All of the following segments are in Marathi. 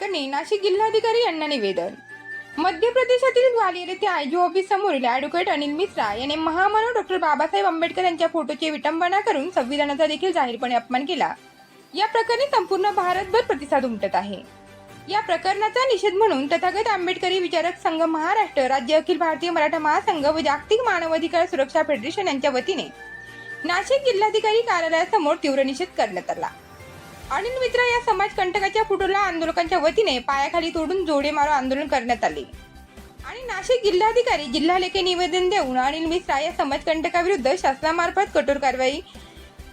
करणे नाशिक जिल्हाधिकारी यांना निवेदन. मध्य प्रदेशातील ग्वालियर येथे आयजी ऑफिस समोरील ॲडव्होकेट अनिल मिश्रा यांनी महामानव डॉक्टर बाबासाहेब आंबेडकर यांच्या फोटोची विटंबना करून संविधानाचा देखील जाहीरपणे अपमान केला. या प्रकरणी संपूर्ण भारतभर प्रतिसाद उमटत आहे. या प्रकरणाचा निषेध म्हणून तथागत आंबेडकरी विचारक संघ महाराष्ट्र राज्य, अखिल भारतीय मराठा महासंघ व जागतिक मानवाधिकार सुरक्षा फेडरेशन यांच्या वतीने नाशिक जिल्हाधिकारी कार्यालयासमोर तीव्र निषेध करण्यात आला. अनिल मिश्रा या समाजकंटकाच्या फोटोला आंदोलकांच्या वतीने पायाखाली तोडून जोडे मारो आंदोलन करण्यात आले आणि नाशिक जिल्हाधिकारी जिल्हालेखी निवेदन देऊन अनिल मिश्रा या समाजकंटकाविरुद्ध शासनामार्फत कठोर कारवाई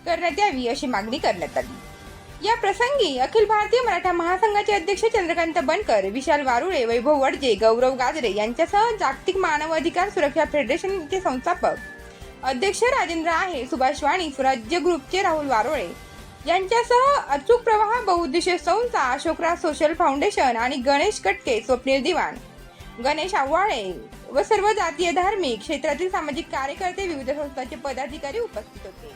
करण्यात यावी अशी मागणी करण्यात आली. या प्रसंगी अखिल भारतीय मराठा महासंघाचे अध्यक्ष चंद्रकांत बनकर, विशाल वारुळे, वैभव वडजे, गौरव गाजरे यांच्यासह जागतिक मानवाधिकार सुरक्षा फेडरेशनचे संस्थापक अध्यक्ष राजेंद्र आहे, सुभाष वाणी, स्वराज्य ग्रुपचे राहुल वारोळे यांच्यासह अचूक प्रवाह बहुउद्देशीय संस्था, अशोकराज सोशल फाउंडेशन आणि गणेश कटके, स्वप्नील दिवाण, गणेश आव्हाळे व सर्व जातीय धार्मिक क्षेत्रातील सामाजिक कार्यकर्ते, विविध संस्थांचे पदाधिकारी उपस्थित होते.